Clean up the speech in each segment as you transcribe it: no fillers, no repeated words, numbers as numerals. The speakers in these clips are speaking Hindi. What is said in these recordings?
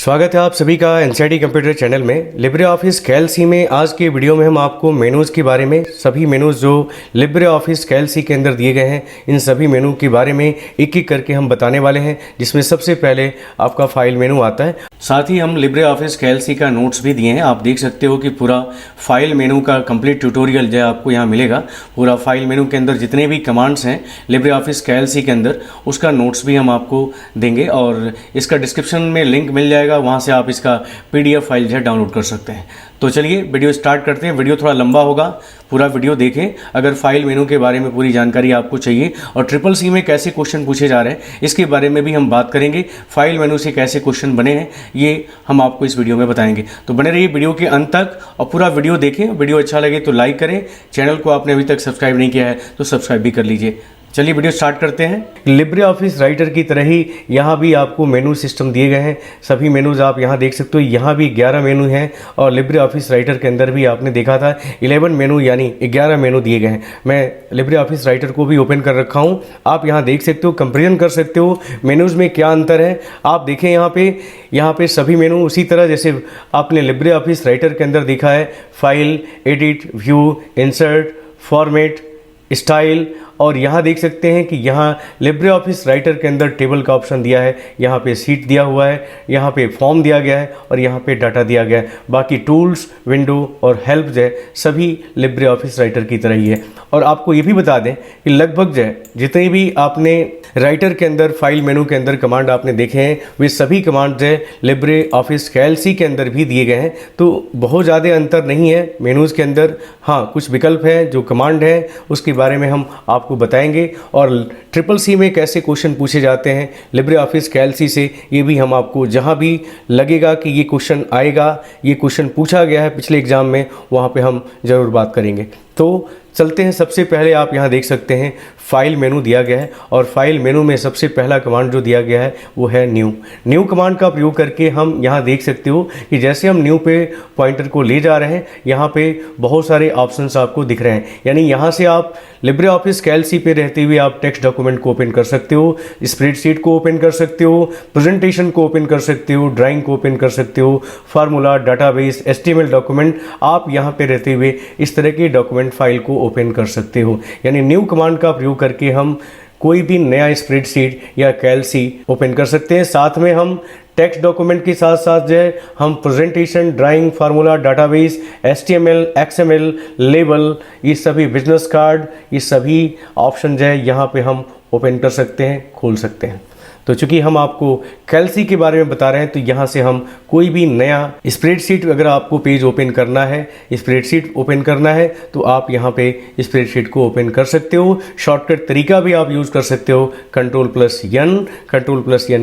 स्वागत है आप सभी का एनसीईआरटी कंप्यूटर चैनल में। लिब्रे ऑफिस कैल्सी में आज के वीडियो में हम आपको मेनूज़ के बारे में, सभी मेनूज़ जो लिब्रे ऑफिस कैल्सी के अंदर दिए गए हैं, इन सभी मेनू के बारे में एक एक करके हम बताने वाले हैं। जिसमें सबसे पहले आपका फाइल मेनू आता है। साथ ही हम लिब्रे ऑफिस कैल्सी का नोट्स भी दिए हैं। आप देख सकते हो कि पूरा फाइल मेनू का कंप्लीट ट्यूटोरियल जो आपको यहाँ मिलेगा। पूरा फाइल मेनू के अंदर जितने भी कमांड्स हैं लिब्रे ऑफिस कैल्सी के अंदर, उसका नोट्स भी हम आपको देंगे और इसका डिस्क्रिप्शन में लिंक मिल जाएगा, वहाँ से आप इसका PDF फाइल जो है डाउनलोड कर सकते हैं। तो चलिए वीडियो स्टार्ट करते हैं। वीडियो थोड़ा लंबा होगा, पूरा वीडियो देखें अगर फाइल मेनू के बारे में पूरी जानकारी आपको चाहिए। और CCC में कैसे क्वेश्चन पूछे जा रहे हैं इसके बारे में भी हम बात करेंगे। फाइल मेनू से कैसे क्वेश्चन बने हैं ये हम आपको इस वीडियो में बताएंगे। तो बने रहिए वीडियो के अंत तक और पूरा वीडियो देखें। वीडियो अच्छा लगे तो लाइक करें, चैनल को आपने अभी तक सब्सक्राइब नहीं किया है तो सब्सक्राइब भी कर लीजिए। चलिए वीडियो स्टार्ट करते हैं। लिब्रे ऑफिस राइटर की तरह ही यहाँ भी आपको मेनू सिस्टम दिए गए हैं। सभी मेनूज़ आप यहाँ देख सकते हो। यहाँ भी 11 मेनू हैं और लिब्रे ऑफिस राइटर के अंदर भी आपने देखा था 11 मेनू यानी 11 मेनू दिए गए हैं। मैं लिब्रे ऑफिस राइटर को भी ओपन कर रखा हूँ। आप यहाँ देख सकते हो, कंपेरिजन कर सकते हो मेनूज़ में क्या अंतर है। आप देखें यहाँ पे सभी मेनू उसी तरह जैसे आपने लिब्रे ऑफिस राइटर के अंदर देखा है। File, edit, view, insert, format, style. और यहाँ देख सकते हैं कि यहाँ लिब्रे ऑफिस राइटर के अंदर टेबल का ऑप्शन दिया है, यहाँ पे सीट दिया हुआ है, यहाँ पे फॉर्म दिया गया है और यहाँ पे डाटा दिया गया है। बाकी टूल्स, विंडो और हेल्प जो है सभी लिब्रे ऑफिस राइटर की तरह ही है। और आपको ये भी बता दें कि लगभग जो है जितने भी आपने राइटर के अंदर फाइल मेनू के अंदर कमांड आपने देखे हैं वे सभी कमांड जो है लिब्रे ऑफिस कैल्सी के अंदर भी दिए गए हैं। तो बहुत ज़्यादा अंतर नहीं है मेनूज़ के अंदर। हाँ, कुछ विकल्प हैं जो कमांड है उसके बारे में हम आपको बताएंगे। और CCC में कैसे क्वेश्चन पूछे जाते हैं लिब्रे ऑफिस कैल्सी से ये भी हम आपको, जहाँ भी लगेगा कि ये क्वेश्चन आएगा, ये क्वेश्चन पूछा गया है पिछले एग्जाम में, वहाँ पे हम ज़रूर बात करेंगे। तो चलते हैं। सबसे पहले आप यहाँ देख सकते हैं फाइल मेनू दिया गया है और फाइल मेनू में सबसे पहला कमांड जो दिया गया है वो है न्यू कमांड का प्रयोग करके हम यहाँ देख सकते हो कि जैसे हम न्यू पे पॉइंटर को ले जा रहे हैं यहाँ पे बहुत सारे ऑप्शंस आपको दिख रहे हैं। यानी यहाँ से आप लिब्रे ऑफिस कैल्सी पे रहते हुए आप टेक्स्ट डॉक्यूमेंट को ओपन कर सकते हो, स्प्रेडशीट को ओपन कर सकते हो, प्रेजेंटेशन को ओपन कर सकते हो, ड्राइंग को ओपन कर सकते हो, फार्मूला, डाटाबेस, HTML डॉक्यूमेंट, आप यहाँ पे रहते हुए इस तरह के डॉक्यूमेंट फाइल को ओपन कर सकते हो। यानी न्यू कमांड का प्रयोग करके हम कोई भी नया स्प्रेडशीट या कैल्सी ओपन कर सकते हैं। साथ में हम टेक्स्ट डॉक्यूमेंट के साथ साथ जो है हम presentation, drawing, formula, database, HTML, XML, label, ये सभी बिजनेस कार्ड, ये सभी ऑप्शन जो है यहाँ पे हम ओपन कर सकते हैं, खोल सकते हैं। तो चूंकि हम आपको कैल्सी के बारे में बता रहे हैं तो यहाँ से हम कोई भी नया स्प्रेडशीट, अगर आपको पेज ओपन करना है, स्प्रेडशीट ओपन करना है तो आप यहाँ पे स्प्रेडशीट को ओपन कर सकते हो। शॉर्टकट तरीका भी आप यूज़ कर सकते हो, Ctrl+N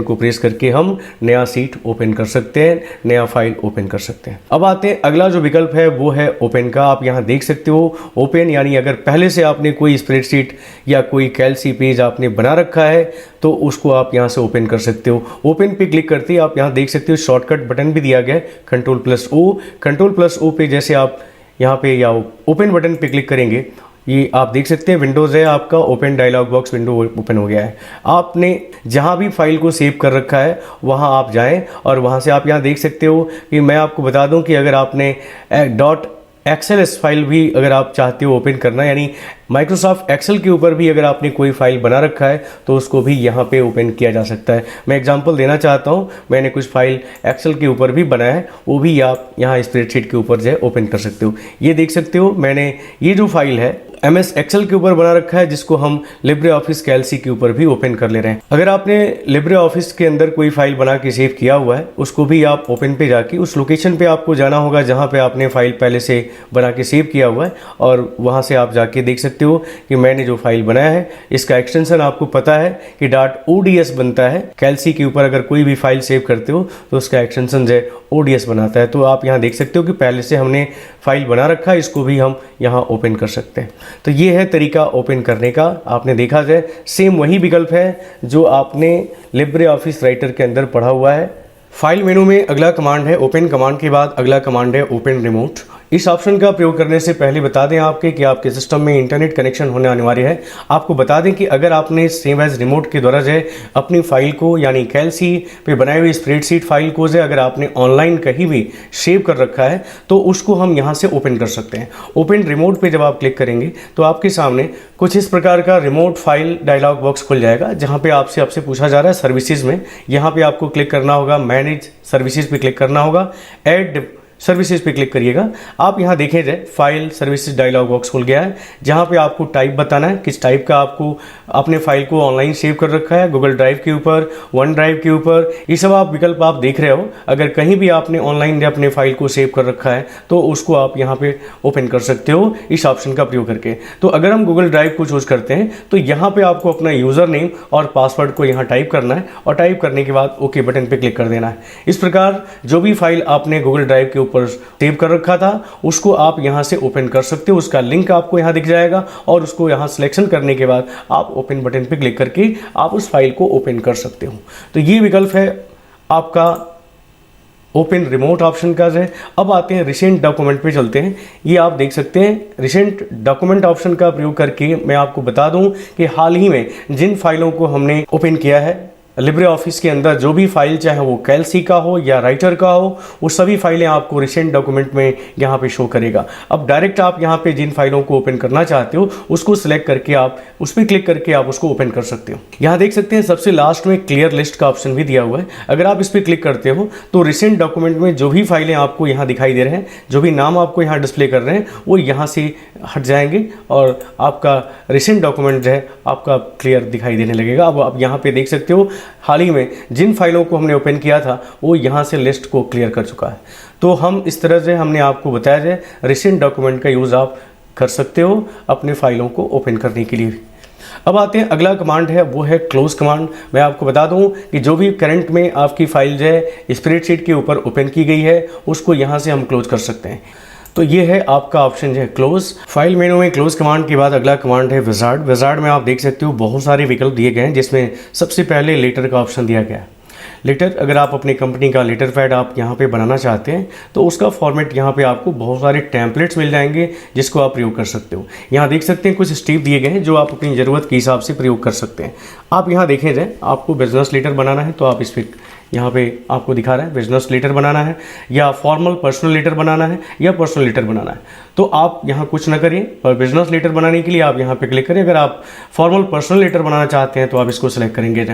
को प्रेस करके हम नया सीट ओपन कर सकते हैं, नया फाइल ओपन कर सकते हैं। अब आते हैं अगला जो विकल्प है वो है ओपन का। आप यहाँ देख सकते हो ओपन, यानी अगर पहले से आपने कोई स्प्रेडशीट या कोई कैल्सी पेज आपने बना रखा है तो उसको आप यहाँ से ओपन कर सकते हो। ओपन पे क्लिक करते ही आप यहाँ देख सकते हो शॉर्टकट बटन भी दिया गया है Ctrl+O पे जैसे आप यहाँ पे या ओपन बटन पे क्लिक करेंगे, ये आप देख सकते हैं विंडोज़ है आपका, open dialog box window open हो गया है। आपने जहाँ भी फाइल को सेव कर रखा है वहाँ आप जाएं और वहाँ से आप यहाँ देख सकते हो कि मैं आपको बता दूँ कि अगर आपने .xls फाइल भी अगर आप चाहते हो ओपन करना, यानी माइक्रोसॉफ्ट एक्सेल के ऊपर भी अगर आपने कोई फाइल बना रखा है तो उसको भी यहाँ पे ओपन किया जा सकता है। मैं एग्जांपल देना चाहता हूँ, मैंने कुछ फाइल एक्सेल के ऊपर भी बनाया है, वो भी आप यहाँ स्प्रेडशीट के ऊपर जो है ओपन कर सकते हो। ये देख सकते हो मैंने ये जो फाइल है MS एक्सेल के ऊपर बना रखा है जिसको हम लिब्रे ऑफिस कैल्सी के ऊपर भी ओपन कर ले रहे हैं। अगर आपने लिब्रे ऑफिस के अंदर कोई फाइल बना के सेव किया हुआ है उसको भी आप ओपन पे जाके उस लोकेशन पे आपको जाना होगा जहाँ पे आपने फाइल पहले से बना के सेव किया हुआ है और वहाँ से आप जाके देख सकते हो कि मैंने जो फाइल बनाया है इसका एक्सटेंशन आपको पता है कि .ods बनता है। कैल्सी के ऊपर अगर कोई भी फाइल सेव करते हो तो उसका एक्सटेंशन जो है ODS बनाता है। तो आप यहाँ देख सकते हो कि पहले से हमने फाइल बना रखा है, इसको भी हम यहाँ ओपन कर सकते हैं। तो ये है तरीका ओपन करने का। आपने देखा जाए सेम वही विकल्प है जो आपने लिब्रे ऑफिस राइटर के अंदर पढ़ा हुआ है। फाइल मेनू में अगला कमांड है ओपन। कमांड के बाद अगला कमांड है ओपन रिमोट। इस ऑप्शन का प्रयोग करने से पहले बता दें आपके कि आपके सिस्टम में इंटरनेट कनेक्शन होना अनिवार्य है। आपको बता दें कि अगर आपने सेव एज रिमोट के द्वारा जो है अपनी फाइल को यानी कैलसी पे बनाई हुई स्प्रेडशीट फाइल को जो अगर आपने ऑनलाइन कहीं भी सेव कर रखा है तो उसको हम यहाँ से ओपन कर सकते हैं। ओपन रिमोट पे जब आप क्लिक करेंगे तो आपके सामने कुछ इस प्रकार का रिमोट फाइल डायलॉग बॉक्स खुल जाएगा, जहाँ पे आपसे पूछा जा रहा है सर्विसेज में। यहाँ पे आपको क्लिक करना होगा, मैनेज सर्विसेज पे क्लिक करना होगा, ऐड सर्विसेज पे क्लिक करिएगा। आप यहाँ देखें जाए फाइल सर्विसेज डायलॉग बॉक्स खुल गया है, जहाँ पे आपको टाइप बताना है किस टाइप का आपको अपने फाइल को ऑनलाइन सेव कर रखा है, गूगल ड्राइव के ऊपर, वन ड्राइव के ऊपर, ये सब आप विकल्प आप देख रहे हो। अगर कहीं भी आपने ऑनलाइन अपने फाइल को सेव कर रखा है तो उसको आप यहाँ पे ओपन कर सकते हो इस ऑप्शन का प्रयोग करके। तो अगर हम गूगल ड्राइव को चूज करते हैं तो यहाँ पे आपको अपना यूजर नेम और पासवर्ड को यहाँ टाइप करना है और टाइप करने के बाद ओके बटन पे क्लिक कर देना है। इस प्रकार जो भी फाइल आपने गूगल ड्राइव के ऊपर सेव कर रखा था उसको आप यहाँ से ओपन कर सकते हो। उसका लिंक आपको यहाँ दिख जाएगा और उसको यहाँ सिलेक्शन करने के बाद आप ओपन बटन पे क्लिक करके आप उस फाइल को ओपन कर सकते हो। तो ये विकल्प है आपका ओपन रिमोट ऑप्शन का है। अब आते हैं रिसेंट डॉक्यूमेंट पे चलते हैं। ये आप देख सकते हैं रिसेंट डॉक्यूमेंट ऑप्शन का प्रयोग करके मैं आपको बता दूं कि हाल ही में जिन फाइलों को हमने ओपन किया है लिब्रे ऑफिस के अंदर, जो भी फाइल चाहे वो कैलसी का हो या राइटर का हो, वो सभी फाइलें आपको रिसेंट डॉक्यूमेंट में यहाँ पे शो करेगा। अब डायरेक्ट आप यहाँ पे जिन फाइलों को ओपन करना चाहते हो उसको सिलेक्ट करके आप उस पर क्लिक करके आप उसको ओपन कर सकते हो। यहाँ देख सकते हैं सबसे लास्ट में क्लियर लिस्ट का ऑप्शन भी दिया हुआ है। अगर आप इस पर क्लिक करते हो तो रिसेंट डॉक्यूमेंट में जो भी फाइलें आपको यहाँ दिखाई दे रहे हैं, जो भी नाम आपको यहाँ डिस्प्ले कर रहे हैं, वो यहाँ से हट जाएंगे और आपका रिसेंट डॉक्यूमेंट जो है आपका क्लियर दिखाई देने लगेगा। अब आप यहाँ पे देख सकते हो हाल ही में जिन फाइलों को हमने ओपन किया था वो यहाँ से लिस्ट को क्लियर कर चुका है। तो हम इस तरह से हमने आपको बताया जाए रिसेंट डॉक्यूमेंट का यूज़ आप कर सकते हो अपने फाइलों को ओपन करने के लिए। अब आते हैं अगला कमांड है, वो है क्लोज कमांड। मैं आपको बता दूं कि जो भी करंट में आपकी फाइल जो है स्प्रेडशीट के ऊपर ओपन की गई है उसको यहाँ से हम क्लोज कर सकते हैं। तो ये है आपका ऑप्शन है क्लोज। फाइल मेनू में क्लोज कमांड के बाद अगला कमांड है विजार्ड। विजार्ड में आप देख सकते हो बहुत सारे विकल्प दिए गए हैं, जिसमें सबसे पहले लेटर का ऑप्शन दिया गया है। लेटर, अगर आप अपनी कंपनी का लेटर पैड आप यहाँ पे बनाना चाहते हैं तो उसका फॉर्मेट यहाँ पे आपको बहुत सारे टेम्पलेट्स मिल जाएंगे जिसको आप प्रयोग कर सकते हो। यहाँ देख सकते हैं कुछ स्टेप दिए गए हैं जो आप अपनी ज़रूरत के हिसाब से प्रयोग कर सकते हैं। आप यहाँ देखें जाए आपको बिजनेस लेटर बनाना है तो आप इस पर यहाँ पे आपको दिखा रहा है बिजनेस लेटर बनाना है या फॉर्मल पर्सनल लेटर बनाना है या पर्सनल लेटर बनाना है। तो आप यहाँ कुछ ना करिए, पर बिजनेस लेटर बनाने के लिए आप यहाँ पे क्लिक करें। अगर आप फॉर्मल पर्सनल लेटर बनाना चाहते हैं तो आप इसको सिलेक्ट करेंगे।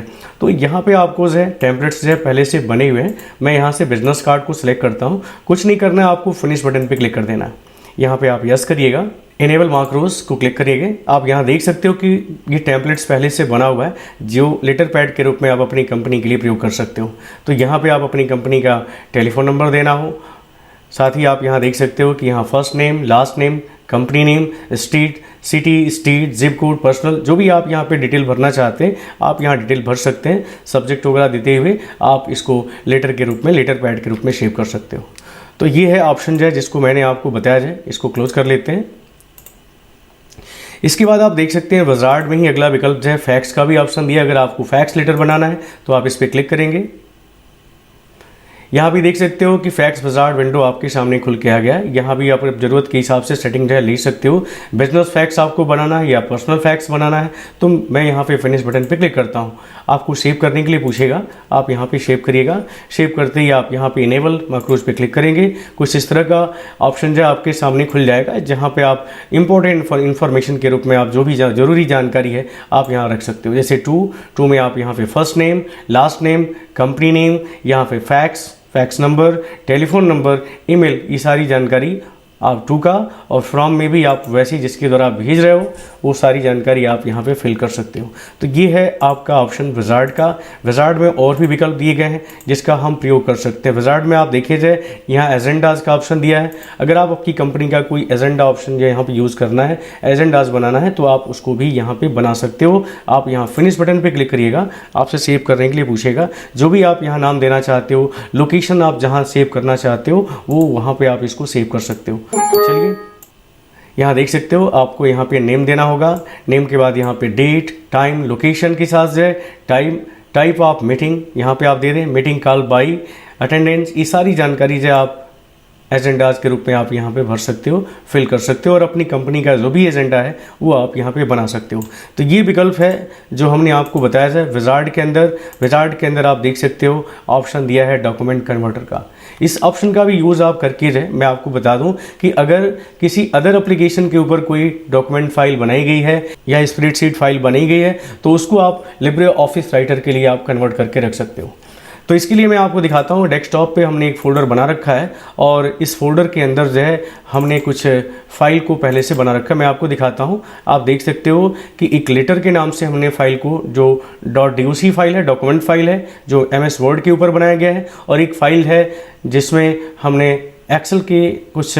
तो यहाँ पे आपको जो है टेम्पलेट्स जो है पहले से बने हुए हैं। मैं यहाँ से बिजनेस कार्ड को सिलेक्ट करता हूँ। कुछ नहीं करना है, आपको फिनिश बटन पर क्लिक कर देना है। यहाँ पे आप यस करिएगा, इनेबल मार्करोज को क्लिक करिएगा। आप यहाँ देख सकते हो कि ये टेम्पलेट्स पहले से बना हुआ है जो लेटर पैड के रूप में आप अपनी कंपनी के लिए प्रयोग कर सकते हो। तो यहाँ पे आप अपनी कंपनी का टेलीफोन नंबर देना हो, साथ ही आप यहाँ देख सकते हो कि यहाँ first name, last name, company name, street, city, state, zip code, personal, जो भी आप यहाँ पे डिटेल भरना चाहते हैं आप यहाँ डिटेल भर सकते हैं। सब्जेक्ट वगैरह देते हुए आप इसको लेटर के रूप में, लेटर पैड के रूप में सेव कर सकते हो। तो ये है ऑप्शन जो है जिसको मैंने आपको बताया जाए। इसको क्लोज कर लेते हैं। इसके बाद आप देख सकते हैं विजार्ड में ही अगला विकल्प जो है फैक्स का भी ऑप्शन दिया। अगर आपको फैक्स लेटर बनाना है तो आप इस पर क्लिक करेंगे। यहाँ भी देख सकते हो कि फैक्स विजार्ड विंडो आपके सामने खुल के आ गया है। यहाँ भी आप ज़रूरत के हिसाब से सेटिंग जो है ले सकते हो। बिजनेस फैक्स आपको बनाना है या पर्सनल फैक्स बनाना है तो मैं यहाँ पे फिनिश बटन पे क्लिक करता हूँ। आपको सेव करने के लिए पूछेगा, आप यहाँ पे सेव करिएगा। सेव करते ही आप यहाँ पे इनेबल मार्करोज पे क्लिक करेंगे। कुछ इस तरह का ऑप्शन जो आपके सामने खुल जाएगा जहाँ पे आप इंपॉर्टेंट इन्फॉर्मेशन के रूप में आप जो भी ज़रूरी जानकारी है आप यहाँ रख सकते हो। जैसे टू में आप यहाँ पे first name, last name, company name, यहाँ पे fax number, telephone number, email, ये सारी जानकारी आप टू का, और फ्रॉम में भी आप वैसे जिसके द्वारा आप भेज रहे हो वो सारी जानकारी आप यहाँ पे फिल कर सकते हो। तो ये है आपका ऑप्शन विजार्ड का। विजार्ड में और भी विकल्प दिए गए हैं जिसका हम प्रयोग कर सकते हैं। विजार्ड में आप देखिए जाए यहाँ एजेंडाज का ऑप्शन दिया है। अगर आप आपकी कंपनी का कोई एजेंडा ऑप्शन जो यहाँ पे यूज़ करना है, एजेंडाज बनाना है, तो आप उसको भी यहाँ पे बना सकते हो। आप यहाँ फिनिश बटन पे क्लिक करिएगा, आपसे सेव करने के लिए पूछेगा। जो भी आप यहाँ नाम देना चाहते हो, लोकेशन आप जहाँ सेव करना चाहते हो वो वहाँ पर आप इसको सेव कर सकते हो। चलिए यहाँ देख सकते हो आपको यहाँ पे नेम देना होगा। नेम के बाद यहाँ पे डेट, टाइम, लोकेशन के साथ जो है टाइप ऑफ मीटिंग यहाँ पे आप दे दें, मीटिंग कॉल बाय अटेंडेंस, ये सारी जानकारी जो आप एजेंडाज के रूप में आप यहाँ पे भर सकते हो, फिल कर सकते हो और अपनी कंपनी का जो भी एजेंडा है वो आप यहाँ पे बना सकते हो। तो ये विकल्प है जो हमने आपको बताया है विजार्ड के अंदर। विजार्ड के अंदर आप देख सकते हो ऑप्शन दिया है डॉक्यूमेंट कन्वर्टर का। इस ऑप्शन का भी यूज़ आप करके रहे। मैं आपको बता दूं कि अगर किसी अदर एप्लीकेशन के ऊपर कोई डॉक्यूमेंट फाइल बनाई गई है या स्प्रेडशीट फाइल बनाई गई है तो उसको आप लिब्रे ऑफिस राइटर के लिए आप कन्वर्ट करके रख सकते हो। तो इसके लिए मैं आपको दिखाता हूँ। डेस्कटॉप पे हमने एक फ़ोल्डर बना रखा है और इस फोल्डर के अंदर जो है हमने कुछ फाइल को पहले से बना रखा है। मैं आपको दिखाता हूँ। आप देख सकते हो कि एक लेटर के नाम से हमने फाइल को, जो .doc फाइल है, डॉक्यूमेंट फाइल है जो MS वर्ड के ऊपर बनाया गया है, और एक फाइल है जिसमें हमने एक्सेल के कुछ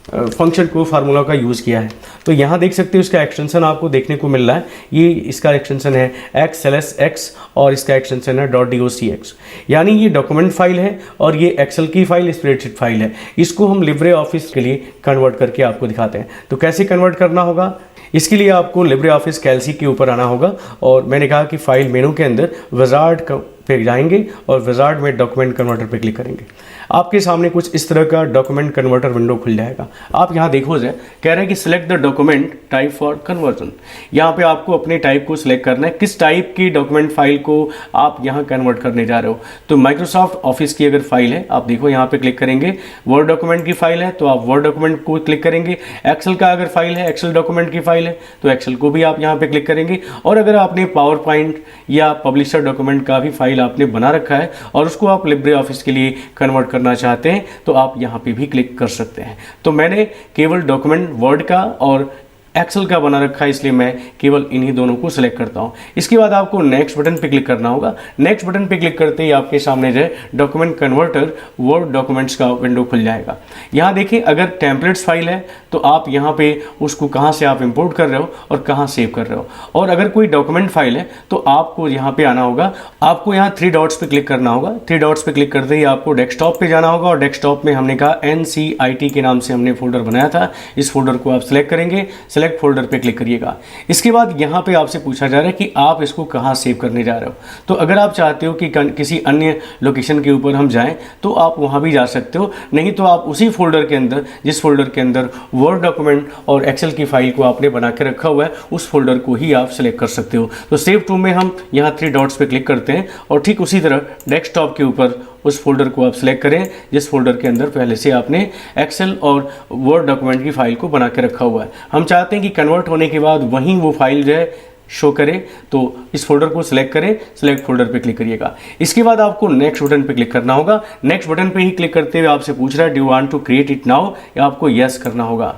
फंक्शन को फार्मूला का यूज़ किया है। तो यहाँ देख सकते हो इसका एक्सटेंशन आपको देखने को मिल रहा है। ये इसका एक्सटेंशन है XLSX और इसका एक्सटेंशन है .docx। यानी ये डॉक्यूमेंट फाइल है और ये एक्सेल की फाइल, स्प्रेडशीट फाइल है। इसको हम लिब्रे ऑफिस के लिए कन्वर्ट करके आपको दिखाते हैं। तो कैसे कन्वर्ट करना होगा, इसके लिए आपको लिब्रे ऑफिस कैल्सी के ऊपर आना होगा और मैंने कहा कि फाइल मेनू के अंदर विजार्ड पे जाएंगे और विजार्ड में डॉक्यूमेंट कन्वर्टर पे क्लिक करेंगे। आपके सामने कुछ इस तरह का डॉक्यूमेंट कन्वर्टर विंडो खुल जाएगा। आप यहाँ देखो जाए, कह रहे हैं कि select the document type for conversion. यहाँ पे आपको अपने टाइप को सिलेक्ट करना है, किस टाइप की डॉक्यूमेंट फाइल को आप यहाँ कन्वर्ट करने जा रहे हो। तो माइक्रोसॉफ्ट ऑफिस की अगर फाइल है, आप देखो यहाँ पे क्लिक करेंगे। वर्ड डॉक्यूमेंट की फाइल है तो आप वर्ड डॉक्यूमेंट को क्लिक करेंगे। एक्सेल का अगर फाइल है, एक्सेल डॉक्यूमेंट की फाइल है तो एक्सेल को भी आप यहाँ पे क्लिक करेंगे। और अगर आपने पावर पॉइंट या पब्लिशर डॉक्यूमेंट का भी फाइल आपने बना रखा है और उसको आप लिब्रे ऑफिस के लिए कन्वर्ट करना चाहते हैं तो आप यहाँ पे भी क्लिक कर सकते हैं। तो मैंने केवल डॉक्यूमेंट वर्ड का और एक्सेल का बना रखा है, इसलिए मैं केवल इन्हीं दोनों को सिलेक्ट करता हूं। इसके बाद आपको नेक्स्ट बटन पे क्लिक करना होगा। नेक्स्ट बटन पे क्लिक करते ही आपके सामने जो है डॉक्यूमेंट कन्वर्टर वर्ड डॉक्यूमेंट्स का विंडो खुल जाएगा। यहाँ देखिए, अगर टेम्पलेट्स फाइल है तो आप यहाँ पे उसको कहाँ से आप इंपोर्ट कर रहे हो और कहाँ सेव कर रहे हो। और अगर कोई डॉक्यूमेंट फाइल है तो आपको यहाँ पे आना होगा। आपको यहाँ 3 डॉट्स पे क्लिक करना होगा। 3 डॉट्स पे क्लिक करते ही आपको डेस्कटॉप पे जाना होगा और डेस्कटॉप में हमने कहा NCIT के नाम से हमने फोल्डर बनाया था। इस फोल्डर को आप सिलेक्ट करेंगे, सेलेक्ट फोल्डर पे क्लिक करिएगा। इसके बाद यहाँ पे आपसे पूछा जा रहा है कि आप इसको कहाँ सेव करने जा रहे हो। तो अगर आप चाहते हो कि किसी अन्य लोकेशन के ऊपर हम जाएं तो आप वहाँ भी जा सकते हो, नहीं तो आप उसी फोल्डर के अंदर, जिस फोल्डर के अंदर वर्ड डॉक्यूमेंट और एक्सेल की फाइल को आपने बना के रखा हुआ है, उस फोल्डर को ही आप सेलेक्ट कर सकते हो। तो सेव टू में हम यहाँ 3 डॉट्स पे क्लिक करते हैं और ठीक उसी तरह डेस्कटॉप के ऊपर उस फोल्डर को आप सिलेक्ट करें जिस फोल्डर के अंदर पहले से आपने एक्सेल और वर्ड डॉक्यूमेंट की फाइल को बना के रखा हुआ है। हम चाहते हैं कि कन्वर्ट होने के बाद वहीं वो फाइल जो है शो करे, तो इस फोल्डर को सिलेक्ट करें, सिलेक्ट फोल्डर पे क्लिक करिएगा। इसके बाद आपको नेक्स्ट बटन पे क्लिक करना होगा। नेक्स्ट बटन पे ही क्लिक करते हुए आपसे पूछ रहा है do you want to create it now, या आपको यस करना होगा।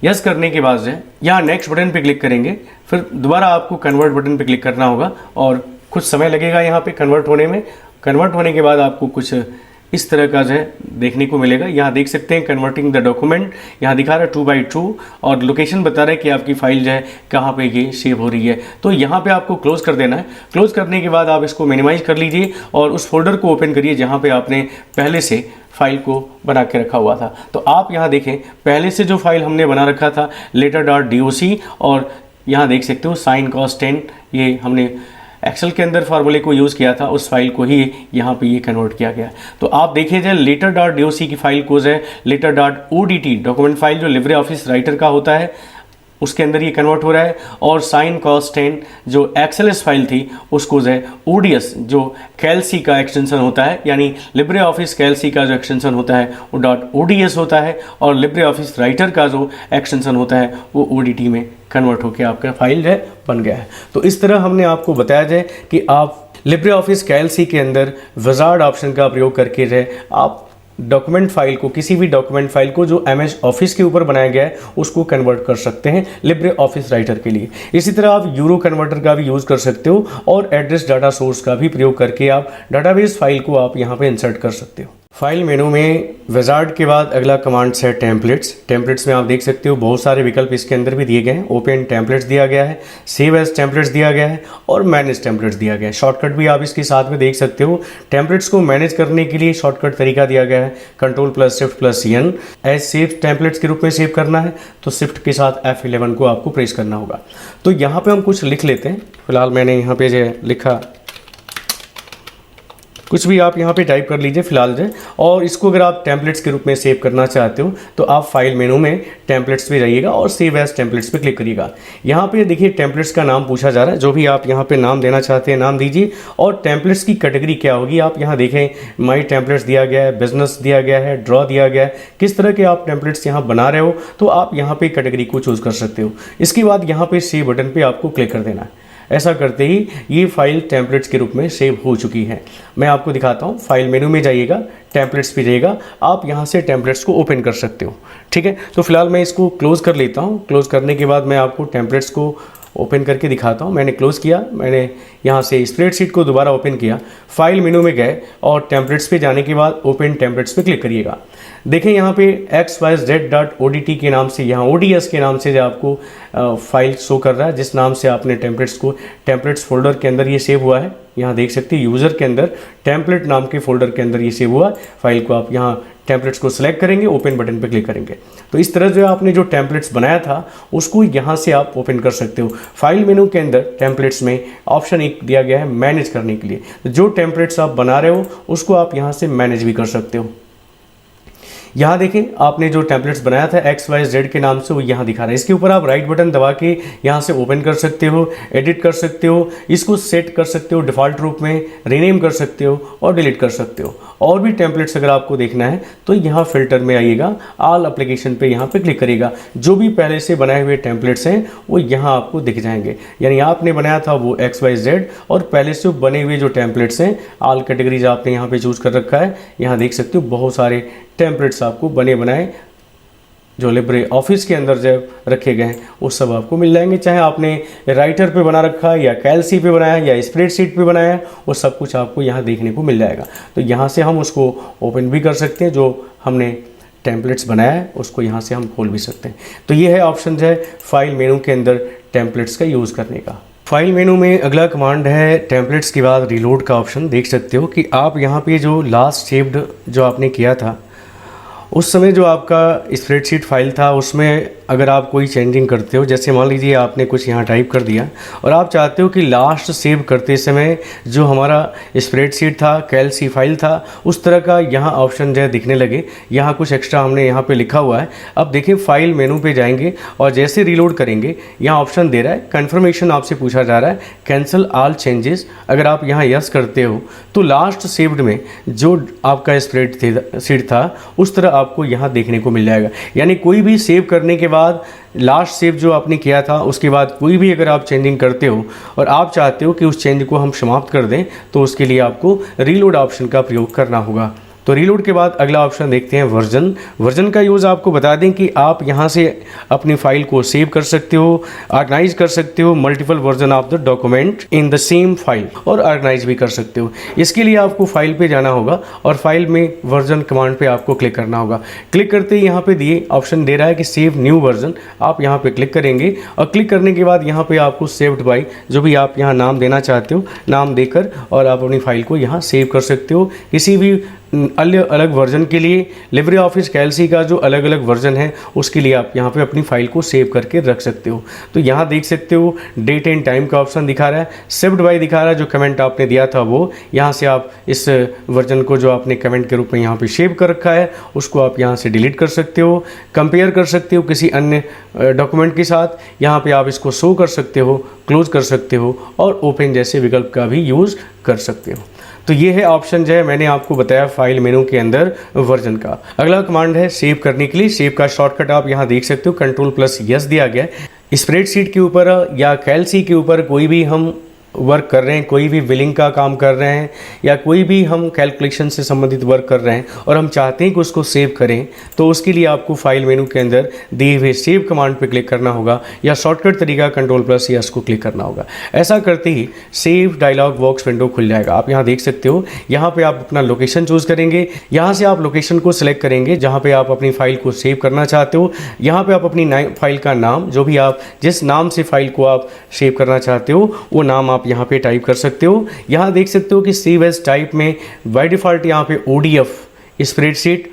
यस करने के बाद जो यहाँ नेक्स्ट बटन पे क्लिक करेंगे, फिर दोबारा आपको कन्वर्ट बटन पे क्लिक करना होगा और कुछ समय लगेगा यहाँ पे कन्वर्ट होने में। कन्वर्ट होने के बाद आपको कुछ इस तरह का जो है देखने को मिलेगा। यहाँ देख सकते हैं कन्वर्टिंग द डॉक्यूमेंट, यहाँ दिखा रहा है 2x2 और लोकेशन बता रहा है कि आपकी फाइल जो है कहाँ पे ये सेव हो रही है। तो यहाँ पे आपको क्लोज कर देना है। क्लोज करने के बाद आप इसको मिनिमाइज कर लीजिए और उस फोल्डर को ओपन करिए जहाँ पे आपने पहले से फाइल को बना के रखा हुआ था। तो आप यहाँ देखें, पहले से जो फाइल हमने बना रखा था letter.doc, और यहाँ देख सकते हो sin cos 10, ये हमने एक्सेल के अंदर फार्मूले को यूज़ किया था, उस फाइल को ही यहाँ पे ये कन्वर्ट किया गया। तो आप देखिए जाए letter.doc की फाइल को जो है letter.odt डॉक्यूमेंट फाइल जो लिब्रे ऑफिस राइटर का होता है उसके अंदर ये कन्वर्ट हो रहा है, और sin cos 10 जो XLS फाइल थी उसको जो है ODS जो कैल्सी का एक्सटेंशन होता है, यानी लिब्रे ऑफिस कैल्सी का जो एक्सटेंशन होता है वो .ods होता है, और लिब्रे ऑफिस राइटर का जो एक्सटेंशन होता है वो ODT में कन्वर्ट होकर आपका फाइल जो है बन गया है। तो इस तरह हमने आपको बताया जाए कि आप लिब्रे ऑफिस कैल्सी के अंदर विजार्ड ऑप्शन का प्रयोग करके जो है आप डॉक्यूमेंट फाइल को, किसी भी डॉक्यूमेंट फाइल को जो MS ऑफिस के ऊपर बनाया गया है उसको कन्वर्ट कर सकते हैं लिब्रे ऑफिस राइटर के लिए। इसी तरह आप यूरो कन्वर्टर का भी यूज़ कर सकते हो और एड्रेस डाटा सोर्स का भी प्रयोग करके आप डाटाबेस फाइल को आप यहाँ पे इंसर्ट कर सकते हो। फाइल मेनू में विजार्ड के बाद अगला कमांड्स है टेम्पलेट्स। टेम्पलेट्स में आप देख सकते हो बहुत सारे विकल्प इसके अंदर भी दिए गए हैं। ओपन टेम्पलेट्स दिया गया है, सेव एज टेम्पलेट्स दिया गया है और मैनेज टेम्पलेट्स दिया गया है। शॉर्टकट भी आप इसके साथ में देख सकते हो। टेम्पलेट्स को मैनेज करने के लिए शॉर्टकट तरीका दिया गया है Ctrl+Shift+N। एज सेव टेम्पलेट्स के रूप में सेव करना है तो शिफ्ट के साथ F11 को आपको प्रेस करना होगा। तो यहाँ पर हम कुछ लिख लेते हैं। फिलहाल मैंने यहाँ पे जो लिखा कुछ भी आप यहाँ पे टाइप कर लीजिए फिलहाल जो। और इसको अगर आप टेम्पलेट्स के रूप में सेव करना चाहते हो तो आप फाइल मेनू में टेम्पलेट्स पे जाइएगा और सेव एज टेम्पलेट्स पे क्लिक करिएगा। यहाँ पे देखिए टेम्पलेट्स का नाम पूछा जा रहा है, जो भी आप यहाँ पे नाम देना चाहते हैं नाम दीजिए। और टेम्पलेट्स की कैटेगरी क्या होगी आप यहाँ देखें, माई टेम्पलेट्स दिया गया है, बिजनेस दिया गया है, ड्रॉ दिया गया है। किस तरह के आप टेम्पलेट्स यहाँ बना रहे हो तो आप यहाँ पे कैटेगरी को चूज कर सकते हो। इसके बाद यहाँ पे सेव बटन पे आपको क्लिक कर देना है। ऐसा करते ही ये फाइल टेम्पलेट्स के रूप में सेव हो चुकी है। मैं आपको दिखाता हूँ, फाइल मेनू में जाइएगा, टेम्पलेट्स पे जाइएगा, आप यहाँ से टेम्पलेट्स को ओपन कर सकते हो। ठीक है, तो फिलहाल मैं इसको क्लोज कर लेता हूँ। क्लोज करने के बाद मैं आपको टेम्पलेट्स को ओपन करके दिखाता हूँ। मैंने क्लोज़ किया, मैंने यहाँ से स्प्रेडशीट को दोबारा ओपन किया, फाइल मेनू में गए और टेम्पलेट्स पे जाने के बाद ओपन टेम्पलेट्स पे क्लिक करिएगा। देखें यहाँ पे xyz.odt के नाम से, यहाँ ods के नाम से जो आपको फाइल शो कर रहा है, जिस नाम से आपने टेम्पलेट्स को, टेम्पलेट्स फोल्डर के अंदर ये सेव हुआ है। यहाँ देख सकते हैं यूज़र के अंदर टेम्पलेट नाम के फोल्डर के अंदर ये सेव हुआ है। फाइल को आप यहाँ टेम्पलेट्स को सिलेक्ट करेंगे, ओपन बटन पर क्लिक करेंगे तो इस तरह जो आपने जो टेम्पलेट्स बनाया था उसको यहाँ से आप ओपन कर सकते हो। फाइल मेनू के अंदर टेम्पलेट्स में ऑप्शन एक दिया गया है मैनेज करने के लिए, तो जो टेम्पलेट्स आप बना रहे हो उसको आप यहाँ से मैनेज भी कर सकते हो। यहाँ देखें आपने जो टेम्पलेट्स बनाया था XYZ के नाम से, वो यहाँ दिखा रहा है। इसके ऊपर आप राइट बटन दबा के यहाँ से ओपन कर सकते हो, एडिट कर सकते हो, इसको सेट कर सकते हो डिफ़ॉल्ट रूप में, रीनेम कर सकते हो और डिलीट कर सकते हो। और भी टेम्पलेट्स अगर आपको देखना है तो यहाँ फिल्टर में आइएगा, ऑल एप्लीकेशन पे यहाँ पे क्लिक करिएगा। जो भी पहले से बनाए हुए टेम्पलेट्स हैं वो यहाँ आपको दिख जाएंगे। यानी आपने बनाया था वो XYZ और पहले से बने हुए जो टेम्पलेट्स हैं, ऑल कैटेगरीज आपने यहाँ पे चूज़ कर रखा है। यहाँ देख सकते हो बहुत सारे टेम्पलेट्स आपको बने बनाए जो लिब्रे ऑफिस के अंदर जब रखे गए हैं वो सब आपको मिल जाएंगे। चाहे आपने राइटर पे बना रखा है या कैलसी पे बनाया या स्प्रेडशीट पे बनाया है, वो सब कुछ आपको यहाँ देखने को मिल जाएगा। तो यहाँ से हम उसको ओपन भी कर सकते हैं, जो हमने टेम्पलेट्स बनाया है उसको यहाँ से हम खोल भी सकते हैं। तो ये है ऑप्शन है फाइल मेनू के अंदर टेम्पलेट्स का यूज़ करने का। फाइल मेनू में अगला कमांड है टेम्पलेट्स के बाद रीलोड का ऑप्शन। देख सकते हो कि आप यहाँ पे जो लास्ट सेव्ड जो आपने किया था उस समय जो आपका स्प्रेडशीट फाइल था उसमें अगर आप कोई चेंजिंग करते हो, जैसे मान लीजिए आपने कुछ यहाँ टाइप कर दिया और आप चाहते हो कि लास्ट सेव करते समय जो हमारा स्प्रेडशीट था, कैलसी फाइल था, उस तरह का यहाँ ऑप्शन जो है दिखने लगे। यहाँ कुछ एक्स्ट्रा हमने यहाँ पे लिखा हुआ है। अब देखिए फाइल मेनू पे जाएंगे और जैसे रीलोड करेंगे यहाँ ऑप्शन दे रहा है कन्फर्मेशन, आपसे पूछा जा रहा है कैंसिल ऑल चेंजेस। अगर आप यहाँ यस करते हो तो लास्ट सेव्ड में जो आपका स्प्रेडशीट था उस तरह आपको यहाँ देखने को मिल जाएगा। यानी कोई भी सेव करने के बाद लास्ट सेव जो आपने किया था उसके बाद कोई भी अगर आप चेंजिंग करते हो और आप चाहते हो कि उस चेंज को हम समाप्त कर दें तो उसके लिए आपको रीलोड ऑप्शन का प्रयोग करना होगा। तो रीलोड के बाद अगला ऑप्शन देखते हैं वर्जन। वर्जन का यूज़ आपको बता दें कि आप यहाँ से अपनी फाइल को सेव कर सकते हो, ऑर्गेनाइज कर सकते हो multiple version of the document in the same file, और ऑर्गेनाइज भी कर सकते हो। इसके लिए आपको फाइल पे जाना होगा और फाइल में वर्जन कमांड पे आपको क्लिक करना होगा। क्लिक करते ही यहाँ पे दिए ऑप्शन दे रहा है कि सेव न्यू वर्जन, आप यहाँ पे क्लिक करेंगे और क्लिक करने के बाद यहाँ पे आपको सेव्ड बाय जो भी आप यहाँ नाम देना चाहते हो नाम देकर और आप अपनी फाइल को यहाँ सेव कर सकते हो। किसी भी अलग अलग वर्जन के लिए लिब्रे ऑफिस कैलसी का जो अलग अलग वर्जन है उसके लिए आप यहाँ पे अपनी फाइल को सेव करके रख सकते हो। तो यहाँ देख सकते हो डेट एंड टाइम का ऑप्शन दिखा रहा है, सेव्ड बाय दिखा रहा है, जो कमेंट आपने दिया था वो यहाँ से आप इस वर्जन को जो आपने कमेंट के रूप में यहाँ पे सेव कर रखा है उसको आप यहाँ से डिलीट कर सकते हो, कंपेयर कर सकते हो किसी अन्य डॉक्यूमेंट के साथ। यहाँ पे आप इसको शो कर सकते हो, क्लोज कर सकते हो और ओपन जैसे विकल्प का भी यूज़ कर सकते हो। तो ये है ऑप्शन जो है मैंने आपको बताया फाइल मेनू के अंदर वर्जन का। अगला कमांड है सेव करने के लिए। सेव का शॉर्टकट आप यहाँ देख सकते हो Ctrl+S दिया गया है। स्प्रेडशीट के ऊपर या कैलसी के ऊपर कोई भी हम वर्क कर रहे हैं, कोई भी बिलिंग का काम कर रहे हैं या कोई भी हम कैलकुलेशन से संबंधित वर्क कर रहे हैं और हम चाहते हैं कि उसको सेव करें, तो उसके लिए आपको फाइल मेनू के अंदर दिए हुए सेव कमांड पे क्लिक करना होगा या शॉर्टकट तरीका Ctrl+S को क्लिक करना होगा। ऐसा करते ही सेव डायलॉग बॉक्स विंडो खुल जाएगा। आप यहाँ देख सकते हो, यहाँ पे आप अपना लोकेशन चूज़ करेंगे, यहाँ से आप लोकेशन को सिलेक्ट करेंगे जहाँ पे आप अपनी फाइल को सेव करना चाहते हो। यहाँ पे आप अपनी फाइल का नाम, जो भी आप जिस नाम से फाइल को आप सेव करना चाहते हो वो नाम आप यहाँ पे टाइप कर सकते हो। यहाँ देख सकते हो कि सेव एज टाइप में बाय डिफ़ॉल्ट यहाँ पे ODF स्प्रेडशीट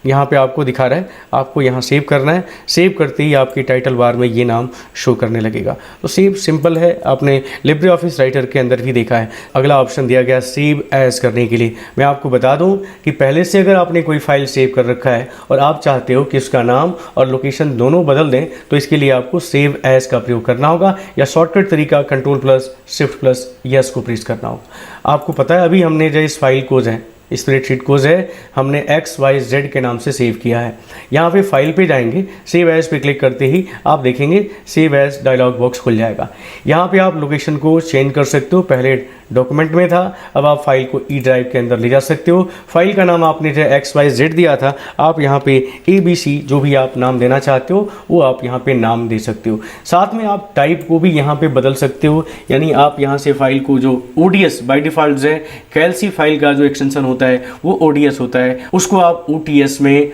यहाँ पे आपको दिखा रहा है, आपको यहाँ सेव करना है। सेव करते ही आपकी टाइटल बार में ये नाम शो करने लगेगा। तो सेव सिंपल है, आपने लिब्रे ऑफिस राइटर के अंदर भी देखा है। अगला ऑप्शन दिया गया सेव एज करने के लिए। मैं आपको बता दूं कि पहले से अगर आपने कोई फाइल सेव कर रखा है और आप चाहते हो कि उसका नाम और लोकेशन दोनों बदल दें, तो इसके लिए आपको सेव एज का प्रयोग करना होगा, या शॉर्टकट तरीका Ctrl+Shift+S को प्रेस करना होगा। आपको पता है अभी हमने जो इस फाइल को है, स्प्रेडशीट को है, हमने XYZ के नाम से सेव किया है। यहाँ पे फाइल पे जाएंगे, सेव एज पे क्लिक करते ही आप देखेंगे सेव एज डायलॉग बॉक्स खुल जाएगा। यहाँ पे आप लोकेशन को चेंज कर सकते हो। पहले डॉक्यूमेंट में था, अब आप फाइल को ई ड्राइव के अंदर ले जा सकते हो। फाइल का नाम आपने जो XYZ दिया था, आप यहाँ पे ABC जो भी आप नाम देना चाहते हो वो आप यहाँ पे नाम दे सकते हो। साथ में आप टाइप को भी यहाँ पे बदल सकते हो, यानी आप यहाँ से फाइल को जो ODS बाय डिफ़ॉल्ट है, कैलसी फाइल का जो एक्सटेंशन होता है वो ODS होता है, उसको आप OTS में,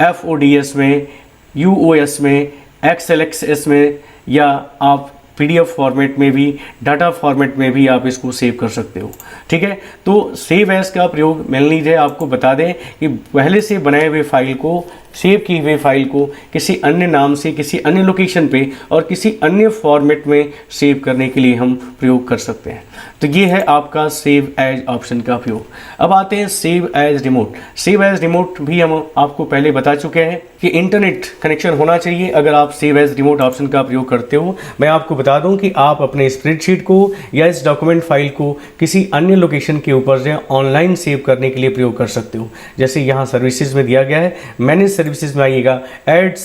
FODS में, UOS में, XLXS में, या आप PDF फॉर्मेट में भी, डाटा फॉर्मेट में भी आप इसको सेव कर सकते हो। ठीक है, तो सेव एज का प्रयोग मान लीजिए आपको बता दें कि पहले से बनाए हुए फाइल को, सेव की हुई फाइल को किसी अन्य नाम से, किसी अन्य लोकेशन पे और किसी अन्य फॉर्मेट में सेव करने के लिए हम प्रयोग कर सकते हैं। तो ये है आपका सेव एज ऑप्शन का प्रयोग। अब आते हैं save as remote. Save as remote भी हम आपको पहले बता चुके हैं कि इंटरनेट कनेक्शन होना चाहिए अगर आप सेव एज रिमोट ऑप्शन का प्रयोग करते हो। मैं आपको बता दूं कि आप अपने स्प्रेडशीट को या इस डॉक्यूमेंट फाइल को किसी अन्य लोकेशन के ऊपर से ऑनलाइन सेव करने के लिए प्रयोग कर सकते हो। जैसे यहाँ सर्विसेज में दिया गया है, मैनेज सर्विसेज में आइएगा, एड्स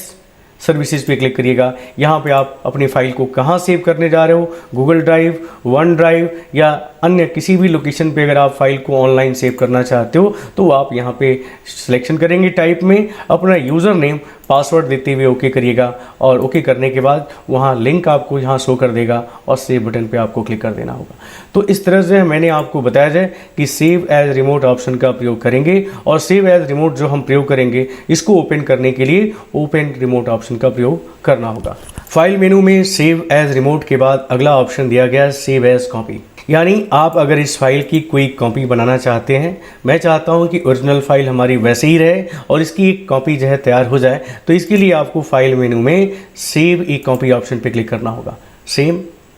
सर्विसेज पे क्लिक करिएगा। यहाँ पे आप अपनी फाइल को कहाँ सेव करने जा रहे हो, गूगल ड्राइव, वन ड्राइव या अन्य किसी भी लोकेशन पे अगर आप फाइल को ऑनलाइन सेव करना चाहते हो तो आप यहाँ पे सिलेक्शन करेंगे, टाइप में अपना यूज़र नेम पासवर्ड देते हुए ओके करिएगा, और ओके करने के बाद वहाँ लिंक आपको यहाँ शो कर देगा और सेव बटन पे आपको क्लिक कर देना होगा। तो इस तरह से मैंने आपको बताया जाए कि सेव एज रिमोट ऑप्शन का प्रयोग करेंगे, और सेव एज रिमोट जो हम प्रयोग करेंगे इसको ओपन करने के लिए ओपन रिमोट ऑप्शन का प्रयोग करना होगा। फाइल मेनू में सेव एज रिमोट के बाद अगला ऑप्शन दिया गया है सेव एज कॉपी। यानी आप अगर इस फाइल की कोई कॉपी बनाना चाहते हैं, मैं चाहता हूं कि ओरिजिनल फाइल हमारी वैसे ही रहे और इसकी एक कॉपी जो है तैयार हो जाए, तो इसके लिए आपको फाइल मेनू में सेव ए कॉपी ऑप्शन पे क्लिक करना होगा।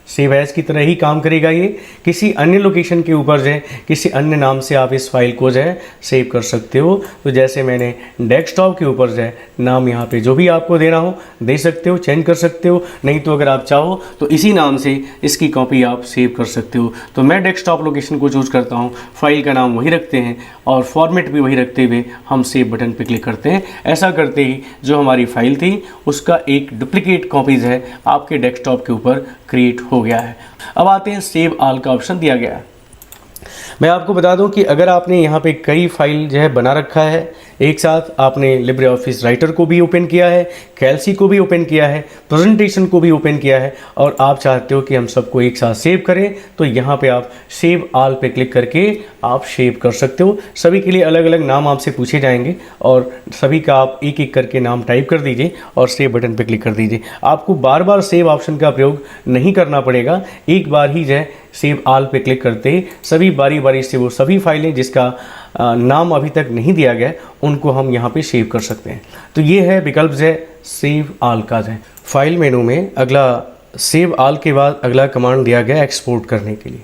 सेव एज की तरह ही काम करेगा ये। किसी अन्य लोकेशन के ऊपर जो है किसी अन्य नाम से आप इस फाइल को जो है सेव कर सकते हो। तो जैसे मैंने डेस्कटॉप के ऊपर जो है नाम यहाँ पे जो भी आपको देना हो दे सकते हो, चेंज कर सकते हो, नहीं तो अगर आप चाहो तो इसी नाम से इसकी कॉपी आप सेव कर सकते हो। तो मैं डेस्कटॉप लोकेशन को चूज करता हूँ, फाइल का नाम वही रखते हैं और फॉर्मेट भी वही रखते हुए हम सेव बटन पर क्लिक करते हैं। ऐसा करते ही जो हमारी फाइल थी उसका एक डुप्लीकेट कॉपीज़ है आपके डेस्कटॉप के ऊपर क्रिएट हो गया है। अब आते हैं सेव ऑल का ऑप्शन दिया गया है। मैं आपको बता दूं कि अगर आपने यहाँ पे कई फाइल जो है बना रखा है एक साथ, आपने लिब्रे ऑफिस राइटर को भी ओपन किया है, कैलसी को भी ओपन किया है, प्रेजेंटेशन को भी ओपन किया है, और आप चाहते हो कि हम सबको एक साथ सेव करें, तो यहाँ पे आप सेव ऑल पे क्लिक करके आप सेव कर सकते हो। सभी के लिए अलग अलग नाम आपसे पूछे जाएंगे और सभी का आप एक एक करके नाम टाइप कर दीजिए और सेव बटन पे क्लिक कर दीजिए। आपको बार बार सेव ऑप्शन का प्रयोग नहीं करना पड़ेगा, एक बार ही जो है सेव ऑल पे क्लिक करते ही सभी बारी बारी से वो सभी फाइलें जिसका नाम अभी तक नहीं दिया गया उनको हम यहाँ पे सेव कर सकते हैं। तो ये है विकल्प है सेव ऑल का है। फाइल मेनू में अगला सेव ऑल के बाद अगला कमांड दिया गया एक्सपोर्ट करने के लिए।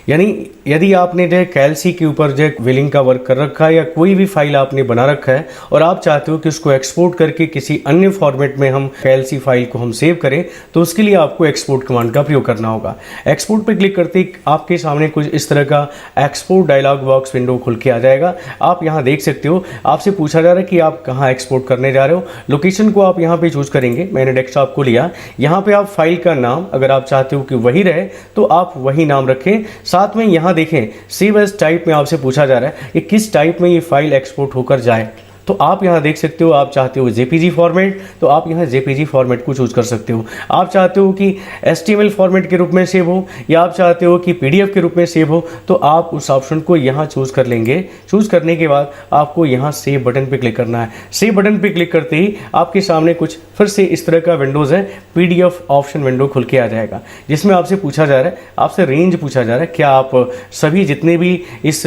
यानी यदि आपने जो कैलसी के ऊपर जो विलिंग का वर्क कर रखा है या कोई भी फाइल आपने बना रखा है और आप चाहते हो कि उसको एक्सपोर्ट करके किसी अन्य फॉर्मेट में हम कैलसी फाइल को हम सेव करें, तो उसके लिए आपको एक्सपोर्ट कमांड का प्रयोग करना होगा। एक्सपोर्ट पर क्लिक करते ही आपके सामने कुछ इस तरह का एक्सपोर्ट डायलॉग बॉक्स विंडो खुल के आ जाएगा। आप यहाँ देख सकते हो, आपसे पूछा जा रहा है कि आप कहाँ एक्सपोर्ट करने जा रहे हो। लोकेशन को आप यहाँ पे चूज करेंगे, मैंने डेस्कटॉप को लिया। यहाँ पे आप फाइल का नाम अगर आप चाहते हो कि वही रहे तो आप वही नाम रखें। साथ में यहाँ देखें सेव एज टाइप में आपसे पूछा जा रहा है कि किस टाइप में ये फाइल एक्सपोर्ट होकर जाए, तो आप यहाँ देख सकते हो। आप चाहते हो जेपीजी फॉर्मेट, तो आप यहाँ जेपीजी फॉर्मेट को चूज कर सकते हो। आप चाहते हो कि एचटीएमएल फॉर्मेट के रूप में सेव हो या आप चाहते हो कि पीडीएफ के रूप में सेव हो, तो आप उस ऑप्शन को यहाँ चूज कर लेंगे। चूज करने के बाद आपको यहाँ सेव बटन पे क्लिक करना है। सेव बटन पे क्लिक करते ही आपके सामने कुछ फिर से इस तरह का विंडोज़ है, पीडीएफ ऑप्शन विंडो खुल के आ जाएगा, जिसमें आपसे पूछा जा रहा है, आपसे रेंज पूछा जा रहा है, क्या आप सभी जितने भी इस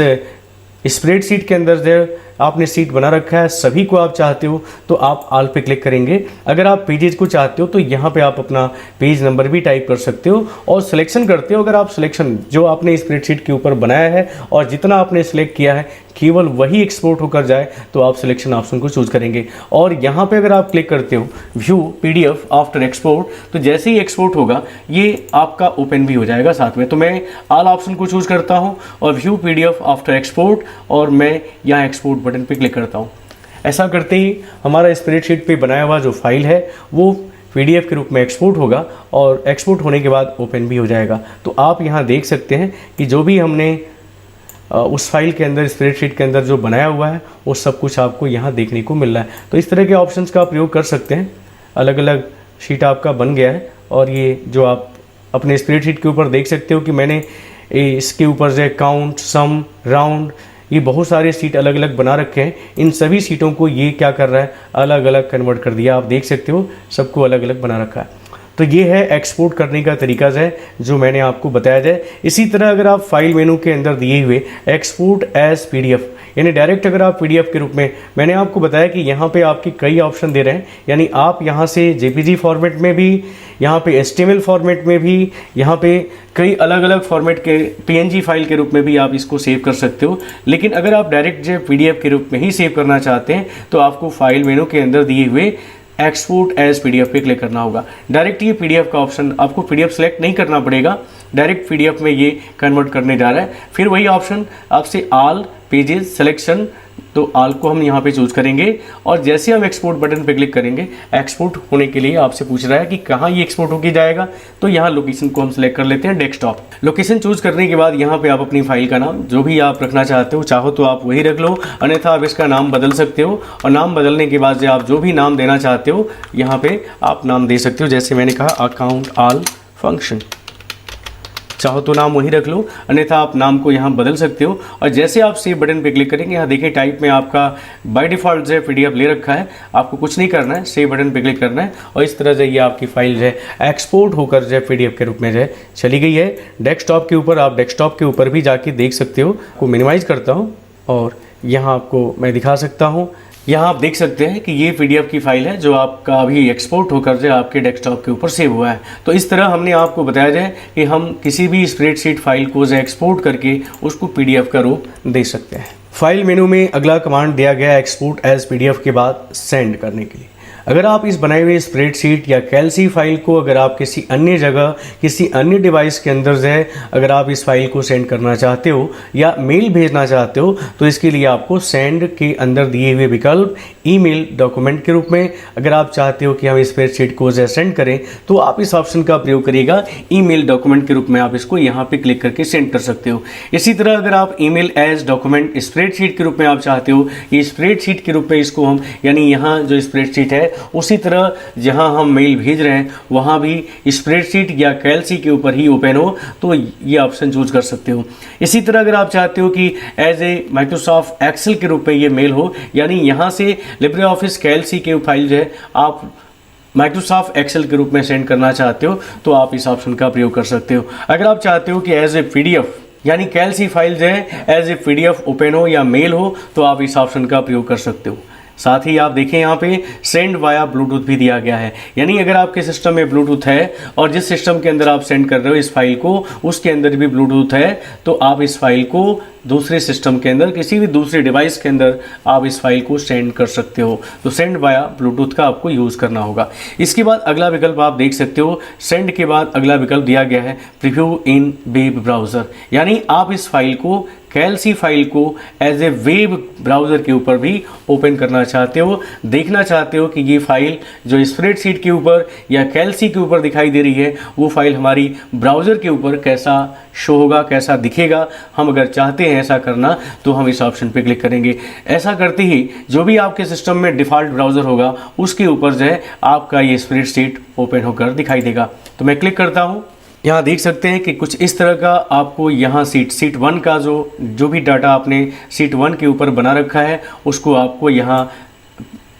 स्प्रेडशीट के अंदर जो आपने सीट बना रखा है सभी को आप चाहते हो तो आप ऑल पे क्लिक करेंगे। अगर आप पेजेस को चाहते हो तो यहाँ पे आप अपना पेज नंबर भी टाइप कर सकते हो और सिलेक्शन करते हो। अगर आप सिलेक्शन जो आपने स्प्रेडशीट के ऊपर बनाया है और जितना आपने सिलेक्ट किया है केवल वही एक्सपोर्ट होकर जाए तो आप सिलेक्शन ऑप्शन को चूज करेंगे। और यहाँ पे अगर आप क्लिक करते हो व्यू पीडीएफ आफ्टर एक्सपोर्ट तो जैसे ही एक्सपोर्ट होगा ये आपका ओपन भी हो जाएगा साथ में। तो मैं ऑल ऑप्शन को चूज करता हूँ और व्यू पीडीएफ आफ्टर एक्सपोर्ट और मैं यहाँ एक्सपोर्ट बटन पे क्लिक करता हूँ। ऐसा करते ही हमारा स्प्रेडशीट पे बनाया हुआ जो फाइल है वो पीडीएफ के रूप में एक्सपोर्ट होगा और एक्सपोर्ट होने के बाद ओपन भी हो जाएगा। तो आप यहाँ देख सकते हैं कि जो भी हमने उस फाइल के अंदर स्प्रेडशीट के अंदर जो बनाया हुआ है वो सब कुछ आपको यहाँ देखने को मिल रहा है। तो इस तरह के ऑप्शंस का प्रयोग कर सकते हैं। अलग अलग शीट आपका बन गया है और ये जो आप अपने स्प्रेडशीट के ऊपर देख सकते हो कि मैंने इसके ऊपर जो काउंट, सम, राउंड, ये बहुत सारे सीट अलग अलग बना रखे हैं। इन सभी सीटों को ये क्या कर रहा है, अलग अलग कन्वर्ट कर दिया। आप देख सकते हो सबको अलग अलग बना रखा है। तो ये है एक्सपोर्ट करने का तरीका जो मैंने आपको बताया जाए। इसी तरह अगर आप फाइल मेनू के अंदर दिए हुए एक्सपोर्ट एज पीडीएफ यानी डायरेक्ट अगर आप पीडीएफ के रूप में, मैंने आपको बताया कि यहाँ पे आपके कई ऑप्शन दे रहे हैं। यानी आप यहाँ से जेपीजी फॉर्मेट में भी, यहाँ पे एचटीएमएल फॉर्मेट में भी, यहाँ पे कई अलग अलग फॉर्मेट के पीएनजी फाइल के रूप में भी आप इसको सेव कर सकते हो। लेकिन अगर आप डायरेक्ट जो पीडीएफ के रूप में ही सेव करना चाहते हैं तो आपको फाइल मेनू के अंदर दिए हुए एक्सपोर्ट एज पीडीएफ पे क्लिक करना होगा। डायरेक्ट ये पीडीएफ का ऑप्शन आपको पीडीएफ सेलेक्ट नहीं करना पड़ेगा, डायरेक्ट पीडीएफ में ये कन्वर्ट करने जा रहा है। फिर वही ऑप्शन आपसे ऑल पेजेस सिलेक्शन, तो ऑल को हम यहाँ पे चूज करेंगे और जैसे हम एक्सपोर्ट बटन पे क्लिक करेंगे एक्सपोर्ट होने के लिए आपसे पूछ रहा है कि कहाँ ये एक्सपोर्ट होके जाएगा। तो यहाँ लोकेशन को हम सेलेक्ट कर लेते हैं डेस्कटॉप। लोकेशन चूज करने के बाद यहाँ पे आप अपनी फाइल का नाम जो भी आप रखना चाहते हो, चाहो तो आप वही रख लो, अन्यथा आप इसका नाम बदल सकते हो। और नाम बदलने के बाद आप जो भी नाम देना चाहते हो यहाँ पे आप नाम दे सकते हो। जैसे मैंने कहा अकाउंट ऑल फंक्शन, चाहो तो नाम वही रख लो, अन्यथा आप नाम को यहाँ बदल सकते हो। और जैसे आप सेव बटन पे क्लिक करेंगे यहाँ देखिए टाइप में आपका बाय डिफ़ॉल्ट जो है पीडीएफ ले रखा है, आपको कुछ नहीं करना है, सेव बटन पे क्लिक करना है और इस तरह से ये आपकी फाइल जो है एक्सपोर्ट होकर जो है पीडीएफ के रूप में जो है चली गई है डेस्कटॉप के ऊपर। आप डेस्कटॉप के ऊपर भी जाके देख सकते हो। को मिनिमाइज़ करता हूँ और यहाँ आपको मैं दिखा सकता हूँ। यहाँ आप देख सकते हैं कि ये पीडीएफ की फाइल है जो आपका अभी एक्सपोर्ट होकर जो आपके डेस्कटॉप के ऊपर सेव हुआ है। तो इस तरह हमने आपको बताया जाए कि हम किसी भी स्प्रेडशीट फाइल को जो एक्सपोर्ट करके उसको पीडीएफ का रूप दे सकते हैं। फाइल मेनू में अगला कमांड दिया गया एक्सपोर्ट एज पीडीएफ के बाद सेंड करने के लिए। अगर आप इस बनाए हुए स्प्रेडशीट या कैलसी फाइल को अगर आप किसी अन्य जगह, किसी अन्य डिवाइस के अंदर जो है अगर आप इस फाइल को सेंड करना चाहते हो या मेल भेजना चाहते हो तो इसके लिए आपको सेंड के अंदर दिए हुए विकल्प ईमेल डॉक्यूमेंट के रूप में, अगर आप चाहते हो कि हम स्प्रेडशीट को जो सेंड करें तो आप इस ऑप्शन का प्रयोग करिएगा। ईमेल डॉक्यूमेंट के रूप में आप इसको यहाँ पे क्लिक करके सेंड कर सकते हो। इसी तरह अगर आप ईमेल एज डॉक्यूमेंट स्प्रेडशीट के रूप में आप चाहते हो कि स्प्रेडशीट के रूप में इसको हम, यानी यहाँ जो स्प्रेडशीट है उसी तरह जहां हम मेल भेज रहे हैं वहां भी स्प्रेडशीट या कैलसी के ऊपर ही ओपन हो, तो ये ऑप्शन चूज कर सकते हो। इसी तरह अगर आप चाहते हो कि एज ए माइक्रोसॉफ्ट एक्सेल के रूप में ये मेल हो, यानी यहां से लिब्रे ऑफिस कैलसी के फाइल जो है आप माइक्रोसॉफ्ट एक्सेल के रूप में सेंड करना चाहते हो तो आप इस ऑप्शन का प्रयोग कर सकते हो। अगर आप चाहते हो कि एज ए पीडीएफ यानी कैलसी फाइल जो है एज ए पीडीएफ ओपन हो या मेल हो तो आप इस ऑप्शन का प्रयोग कर सकते हो। साथ ही आप देखें यहाँ पे सेंड वाया ब्लूटूथ भी दिया गया है, यानी अगर आपके सिस्टम में ब्लूटूथ है और जिस सिस्टम के अंदर आप सेंड कर रहे हो इस फाइल को उसके अंदर भी ब्लूटूथ है तो आप इस फाइल को दूसरे सिस्टम के अंदर, किसी भी दूसरे डिवाइस के अंदर आप इस फाइल को सेंड कर सकते हो। तो सेंड वाया ब्लूटूथ का आपको यूज़ करना होगा। इसके बाद अगला विकल्प आप देख सकते हो, सेंड के बाद अगला विकल्प दिया गया है प्रीव्यू इन वेब ब्राउज़र, यानी आप इस फाइल को कैलसी फाइल को एज ए वेब ब्राउज़र के ऊपर भी ओपन करना चाहते हो, देखना चाहते हो कि ये फाइल जो स्प्रेडशीट के ऊपर या कैलसी के ऊपर दिखाई दे रही है वो फाइल हमारी ब्राउज़र के ऊपर कैसा शो होगा, कैसा दिखेगा। हम अगर चाहते हैं ऐसा करना तो हम इस ऑप्शन पे क्लिक करेंगे। ऐसा करते ही जो भी आपके सिस्टम में डिफ़ॉल्ट ब्राउज़र होगा उसके ऊपर जो है आपका ये स्प्रेडशीट ओपन होकर दिखाई देगा। तो मैं क्लिक करता हूँ, यहाँ देख सकते हैं कि कुछ इस तरह का आपको यहाँ सीट 1 का जो भी डाटा आपने सीट 1 के ऊपर बना रखा है उसको आपको यहाँ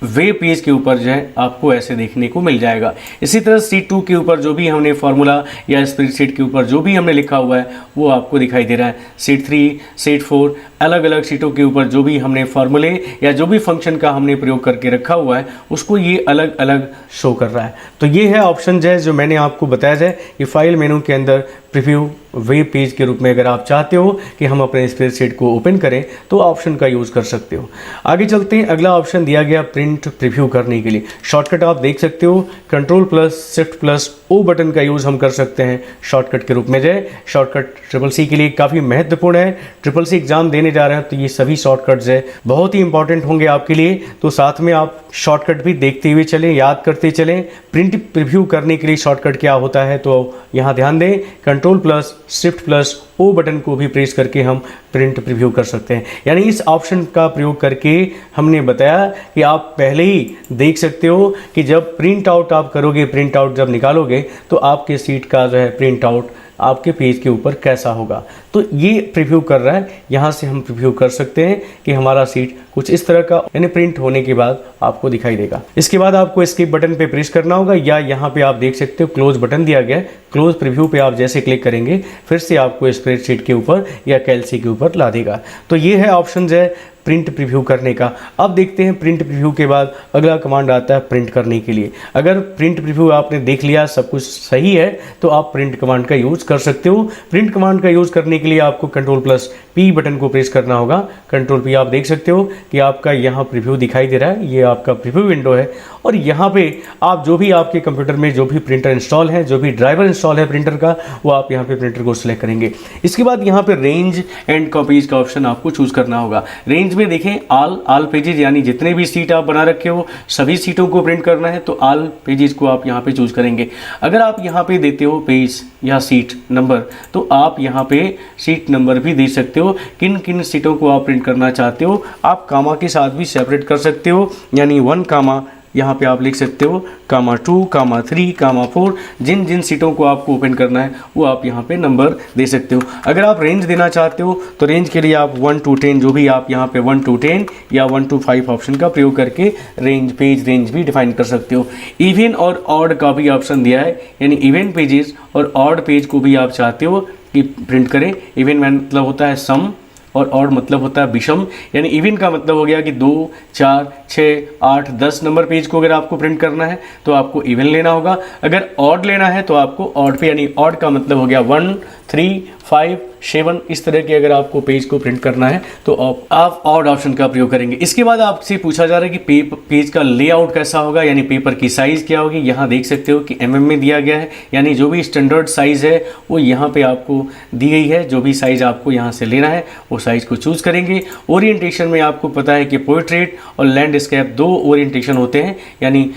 वेब पेज के ऊपर जो है आपको ऐसे देखने को मिल जाएगा। इसी तरह सीट 2 के ऊपर जो भी हमने फार्मूला या स्प्रेडशीट के ऊपर जो भी हमने लिखा हुआ है वो आपको दिखाई दे रहा है। सीट 3, सीट 4 अलग अलग सीटों के ऊपर जो भी हमने फॉर्मूले या जो भी फंक्शन का हमने प्रयोग करके रखा हुआ है उसको ये अलग अलग शो कर रहा है। तो ये है ऑप्शन जो मैंने आपको बताया जाए कि फाइल मेनू के अंदर प्रीव्यू वेब पेज के रूप में अगर आप चाहते हो कि हम अपने स्प्रेडशीट को ओपन करें तो ऑप्शन का यूज़ कर सकते हो। आगे चलते हैं, अगला ऑप्शन दिया गया प्रिंट प्रीव्यू करने के लिए। शॉर्टकट आप देख सकते हो, Ctrl+Shift+O बटन का यूज़ हम कर सकते हैं शॉर्टकट के रूप में। शॉर्टकट CCC के लिए काफ़ी महत्वपूर्ण है। CCC एग्जाम देने जा रहे हैं तो ये सभी शॉर्टकट्स है बहुत ही इंपॉर्टेंट होंगे आपके लिए। तो साथ में आप शॉर्टकट भी देखते हुए चलें, याद करते चलें। प्रिंट प्रीव्यू करने के लिए शॉर्टकट क्या होता है तो यहाँ ध्यान दें, Ctrl+Shift+O बटन को भी प्रेस करके हम प्रिंट प्रीव्यू कर सकते हैं। यानी इस ऑप्शन का प्रयोग करके हमने बताया कि आप पहले ही देख सकते हो कि जब प्रिंट आउट आप करोगे, प्रिंट आउट जब निकालोगे तो आपके सीट का जो है प्रिंट आउट आपके पेज के ऊपर कैसा होगा। तो ये प्रीव्यू कर रहा है, यहाँ से हम प्रीव्यू कर सकते हैं कि हमारा सीट कुछ इस तरह का यानी प्रिंट होने के बाद आपको दिखाई देगा। इसके बाद आपको एस्केप बटन पे प्रेस करना होगा या यहाँ पे आप देख सकते हो क्लोज बटन दिया गया है। क्लोज प्रीव्यू पे आप जैसे क्लिक करेंगे फिर से आपको स्प्रेडशीट के ऊपर या कैलसी के ऊपर ला देगा। तो ये है ऑप्शन है प्रिंट प्रीव्यू करने का। अब देखते हैं प्रिंट प्रीव्यू के बाद अगला कमांड आता है प्रिंट करने के लिए। अगर प्रिंट प्रीव्यू आपने देख लिया, सब कुछ सही है तो आप प्रिंट कमांड का यूज़ कर सकते हो। प्रिंट कमांड का यूज़ करने के लिए आपको Ctrl+P बटन को प्रेस करना होगा। Ctrl+P आप देख सकते हो कि आपका यहाँ प्रीव्यू दिखाई दे रहा है, ये आपका प्रीव्यू विंडो है। और यहाँ पे आप जो भी आपके कंप्यूटर में जो भी प्रिंटर इंस्टॉल है, जो भी ड्राइवर इंस्टॉल है प्रिंटर का, वो आप यहाँ पे प्रिंटर को सिलेक्ट करेंगे। इसके बाद यहाँ पे रेंज एंड कॉपीज का ऑप्शन आपको चूज करना होगा। रेंज में देखें ऑल पेजेस, यानी जितने भी सीट आप बना रखे हो सभी सीटों को प्रिंट करना है तो ऑल पेजेस को आप यहाँ पे चूज करेंगे। अगर आप यहाँ पे देते हो पेज या सीट नंबर तो आप यहाँ पे सीट नंबर भी दे सकते हो। किन किन सीटों को आप प्रिंट करना चाहते हो आप कामा के साथ भी सेपरेट कर सकते हो, यानी 1 कामा यहाँ पे आप लिख सकते हो, (2, (3, (4) जिन जिन सीटों को आपको ओपन करना है वो आप यहाँ पे नंबर दे सकते हो। अगर आप रेंज देना चाहते हो तो रेंज के लिए आप 1 to 10 जो भी आप यहाँ पे 1 to 10 या 1 to 5 ऑप्शन का प्रयोग करके पेज रेंज भी डिफाइन कर सकते हो। इवन और ऑड का भी ऑप्शन दिया है, यानी इवन पेजेस और ऑड पेज को भी आप चाहते हो कि प्रिंट करें। इवन मतलब होता है सम और ऑड मतलब होता है विषम, यानी इवन का मतलब हो गया कि 2, 4, 6, 8, 10 नंबर पेज को अगर आपको प्रिंट करना है तो आपको इवन लेना होगा। अगर ऑड लेना है तो आपको ऑड पे, यानी ऑड का मतलब हो गया 1, 3, 5, 7 इस तरह के अगर आपको पेज को प्रिंट करना है तो आप ऑड ऑप्शन का प्रयोग करेंगे। इसके बाद आपसे पूछा जा रहा है कि पेज का लेआउट कैसा होगा, यानी पेपर की साइज़ क्या होगी। यहाँ देख सकते हो कि mm में दिया गया है, यानी जो भी स्टैंडर्ड साइज़ है वो यहाँ पे आपको दी गई है। जो भी साइज़ आपको यहाँ से लेना है वो साइज़ को चूज़ करेंगे। ओरिएंटेशन में आपको पता है कि पोर्ट्रेट और लैंडस्केप 2 ओरिएंटेशन होते हैं, यानी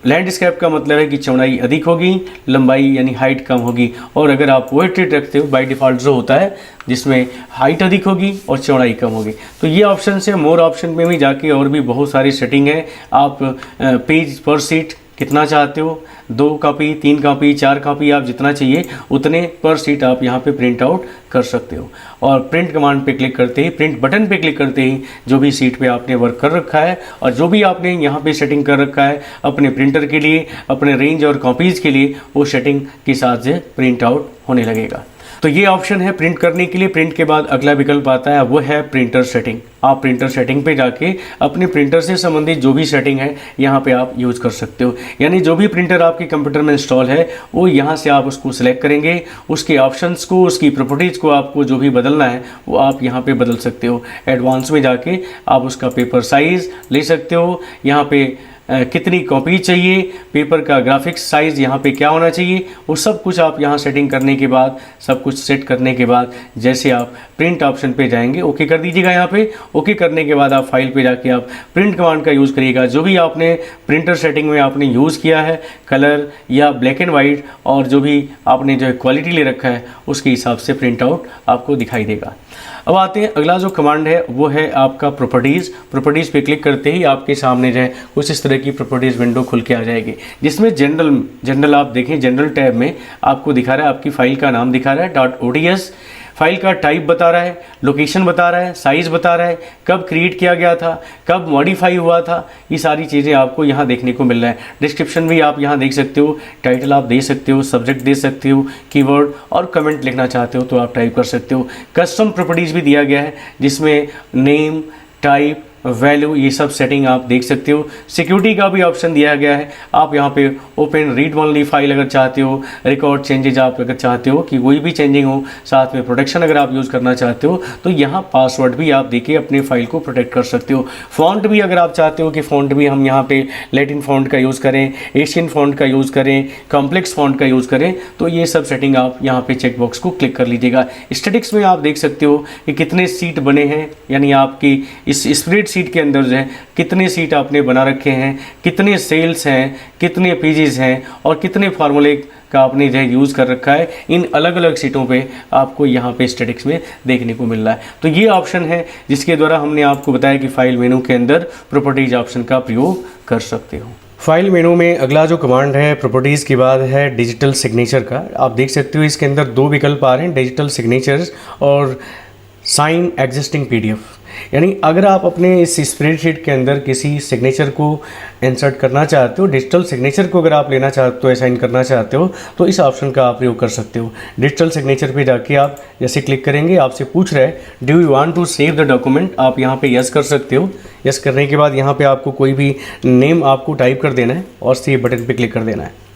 लैंडस्केप का मतलब है कि चौड़ाई अधिक होगी, लंबाई यानी हाइट कम होगी। और अगर आप पोर्ट्रेट रखते हो बाय डिफ़ॉल्ट जो होता है जिसमें हाइट अधिक होगी और चौड़ाई कम होगी। तो ये ऑप्शन से मोर ऑप्शन में भी जाके और भी बहुत सारी सेटिंग है। आप पेज पर सीट कितना चाहते हो, 2 कॉपी, 3 कॉपी, 4 कॉपी, आप जितना चाहिए उतने पर सीट आप यहाँ पे प्रिंट आउट कर सकते हो। और प्रिंट कमांड पे क्लिक करते ही, प्रिंट बटन पे क्लिक करते ही जो भी सीट पे आपने वर्क कर रखा है और जो भी आपने यहाँ पे सेटिंग कर रखा है अपने प्रिंटर के लिए, अपने रेंज और कॉपीज़ के लिए, वो सेटिंग के साथ से प्रिंट आउट होने लगेगा। तो ये ऑप्शन है प्रिंट करने के लिए। प्रिंट के बाद अगला विकल्प आता है वो है प्रिंटर सेटिंग। आप प्रिंटर सेटिंग पे जाके अपने प्रिंटर से संबंधित जो भी सेटिंग है यहाँ पे आप यूज़ कर सकते हो, यानी जो भी प्रिंटर आपके कंप्यूटर में इंस्टॉल है वो यहाँ से आप उसको सिलेक्ट करेंगे, उसके ऑप्शंस को, उसकी प्रॉपर्टीज़ को आपको जो भी बदलना है वो आप यहाँ पे बदल सकते हो। एडवांस में जाके आप उसका पेपर साइज़ ले सकते हो, यहाँ पे कितनी कॉपी चाहिए, पेपर का ग्राफिक्स साइज़ यहाँ पे क्या होना चाहिए, वो सब कुछ आप यहाँ सेटिंग करने के बाद, सब कुछ सेट करने के बाद जैसे आप प्रिंट ऑप्शन पे जाएंगे, ओके कर दीजिएगा। यहाँ पे ओके करने के बाद आप फाइल पे जाके आप प्रिंट कमांड का यूज़ करिएगा। जो भी आपने प्रिंटर सेटिंग में आपने यूज़ किया है, कलर या ब्लैक एंड वाइट, और जो भी आपने जो है क्वालिटी ले रखा है उसके हिसाब से प्रिंट आउट आपको दिखाई देगा। अब आते हैं अगला जो कमांड है वो है आपका प्रॉपर्टीज़। प्रॉपर्टीज़ पे क्लिक करते ही आपके सामने जो है कुछ इस तरह की प्रॉपर्टीज़ विंडो खुल के आ जाएगी, जिसमें जनरल आप देखें, जनरल टैब में आपको दिखा रहा है, आपकी फाइल का नाम दिखा रहा है .ods। फाइल का टाइप बता रहा है, लोकेशन बता रहा है, साइज़ बता रहा है, कब क्रिएट किया गया था, कब मॉडिफाई हुआ था, ये सारी चीज़ें आपको यहाँ देखने को मिल रहा है। डिस्क्रिप्शन भी आप यहाँ देख सकते हो, टाइटल आप दे सकते हो, सब्जेक्ट दे सकते हो, कीवर्ड और कमेंट लिखना चाहते हो तो आप टाइप कर सकते हो। कस्टम प्रॉपर्टीज़ भी दिया गया है जिसमें नेम, टाइप, वैल्यू, ये सब सेटिंग आप देख सकते हो। सिक्योरिटी का भी ऑप्शन दिया गया है। आप यहाँ पे ओपन रीड ओनली फाइल अगर चाहते हो, रिकॉर्ड चेंजेज आप अगर चाहते हो कि कोई भी चेंजिंग हो, साथ में प्रोटेक्शन अगर आप यूज़ करना चाहते हो तो यहाँ पासवर्ड भी आप देके अपने फाइल को प्रोटेक्ट कर सकते हो। फॉन्ट भी अगर आप चाहते हो कि फ़ॉन्ट भी हम यहाँ पे लैटिन फॉन्ट का यूज़ करें, एशियन फॉन्ट का यूज़ करें, कॉम्प्लेक्स फॉन्ट का यूज़ करें, तो ये सब सेटिंग आप यहाँ पे चेकबॉक्स को क्लिक कर लीजिएगा। स्टैटिक्स में आप देख सकते हो कि कितने सीट बने हैं, यानी आपकी इस स्प्रेडशीट के अंदर जो है कितने सीट आपने बना रखे हैं, कितने सेल्स हैं, कितने पेजेस हैं और कितने फार्मूले का आपने जो है यूज़ कर रखा है। इन अलग अलग सीटों पे आपको यहाँ पे स्टैटिक्स में देखने को मिल रहा है। तो ये ऑप्शन है जिसके द्वारा हमने आपको बताया कि फाइल मेनू के अंदर प्रॉपर्टीज ऑप्शन का प्रयोग कर सकते हो। फाइल मेनू में अगला जो कमांड है प्रॉपर्टीज़ के बाद है डिजिटल सिग्नेचर का। आप देख सकते हो इसके अंदर दो विकल्प आ रहे हैं, डिजिटल सिग्नेचर्स और साइन एग्जिस्टिंग पीडीएफ। यानी अगर आप अपने इस स्प्रेडशीट के अंदर किसी सिग्नेचर को इंसर्ट करना चाहते हो, डिजिटल सिग्नेचर को अगर आप लेना चाहते हो, असाइन करना चाहते हो, तो इस ऑप्शन का आप प्रयोग कर सकते हो। डिजिटल सिग्नेचर पे जाके आप जैसे क्लिक करेंगे आपसे पूछ रहा है do you want to save the document, आप यहाँ पे यस कर सकते हो। यस करने के बाद यहाँ पे आपको कोई भी नेम आपको टाइप कर देना है और सेव बटन पे क्लिक कर देना है।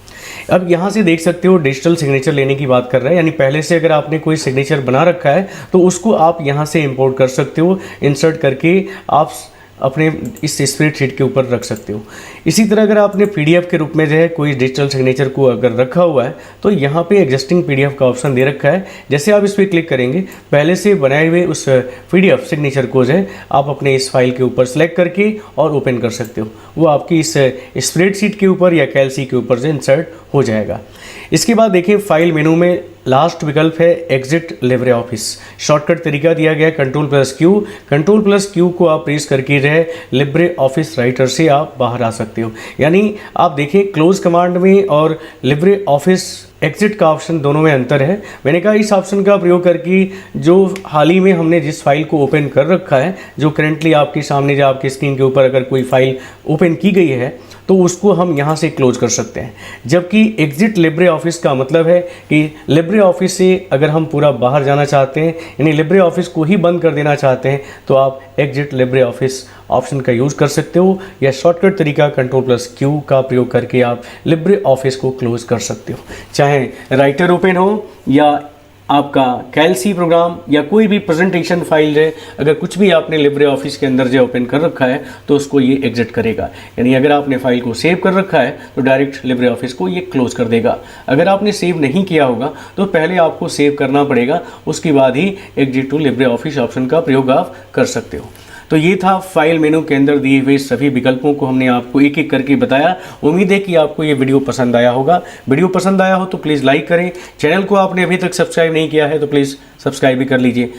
अब यहाँ से देख सकते हो डिजिटल सिग्नेचर लेने की बात कर रहा है, यानी पहले से अगर आपने कोई सिग्नेचर बना रखा है तो उसको आप यहाँ से इंपोर्ट कर सकते हो, इंसर्ट करके आप अपने इस स्प्रेडशीट के ऊपर रख सकते हो। इसी तरह अगर आपने पीडीएफ के रूप में जो है कोई डिजिटल सिग्नेचर को अगर रखा हुआ है तो यहाँ पे एग्जिस्टिंग पीडीएफ का ऑप्शन दे रखा है। जैसे आप इस पर क्लिक करेंगे पहले से बनाए हुए उस पीडीएफ सिग्नेचर को जो है आप अपने इस फाइल के ऊपर सेलेक्ट करके और ओपन कर सकते हो। वो आपकी इस स्प्रेडशीट के ऊपर या कैलसी के ऊपर से इंसर्ट हो जाएगा। इसके बाद देखिए फाइल मेनू में लास्ट विकल्प है एग्जिट लिब्रे ऑफिस। शॉर्टकट तरीका दिया गया Ctrl+Q। Ctrl+Q को आप प्रेस करके जो है लिब्रे ऑफिस राइटर से आप बाहर आ सकते हो। यानी आप देखें क्लोज कमांड में और लिब्रे ऑफिस एग्जिट का ऑप्शन दोनों में अंतर है। मैंने कहा इस ऑप्शन का प्रयोग करके जो हाल ही में हमने जिस फाइल को ओपन कर रखा है, जो करेंटली आपके सामने जो आपकी स्क्रीन के ऊपर अगर कोई फाइल ओपन की गई है तो उसको हम यहाँ से क्लोज कर सकते हैं। जबकि एग्जिट लिब्रे ऑफिस का मतलब है कि लिब्रे ऑफिस से अगर हम पूरा बाहर जाना चाहते हैं, यानी लिब्रे ऑफिस को ही बंद कर देना चाहते हैं, तो आप एग्जिट लिब्रे ऑफिस ऑप्शन का यूज़ कर सकते हो या शॉर्टकट तरीका Ctrl+Q का प्रयोग करके आप लिब्रे ऑफिस को क्लोज कर सकते हो। चाहे राइटर ओपन हो या आपका कैलसी प्रोग्राम या कोई भी प्रेजेंटेशन फाइल है, अगर कुछ भी आपने लिब्रे ऑफिस के अंदर जो ओपन कर रखा है तो उसको ये एग्जिट करेगा। यानी अगर आपने फाइल को सेव कर रखा है तो डायरेक्ट लिब्रे ऑफिस को ये क्लोज कर देगा। अगर आपने सेव नहीं किया होगा तो पहले आपको सेव करना पड़ेगा, उसके बाद ही exit to LibreOffice option का प्रयोग आप कर सकते हो। तो ये था फाइल मेनू के अंदर दिए हुए सभी विकल्पों को हमने आपको एक एक करके बताया। उम्मीद है कि आपको ये वीडियो पसंद आया होगा। वीडियो पसंद आया हो तो प्लीज़ लाइक करें। चैनल को आपने अभी तक सब्सक्राइब नहीं किया है तो प्लीज़ सब्सक्राइब भी कर लीजिए।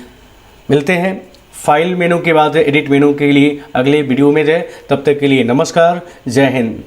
मिलते हैं फाइल मेनू के बाद एडिट मेनू के लिए अगले वीडियो में। तब तक के लिए नमस्कार, जय हिंद।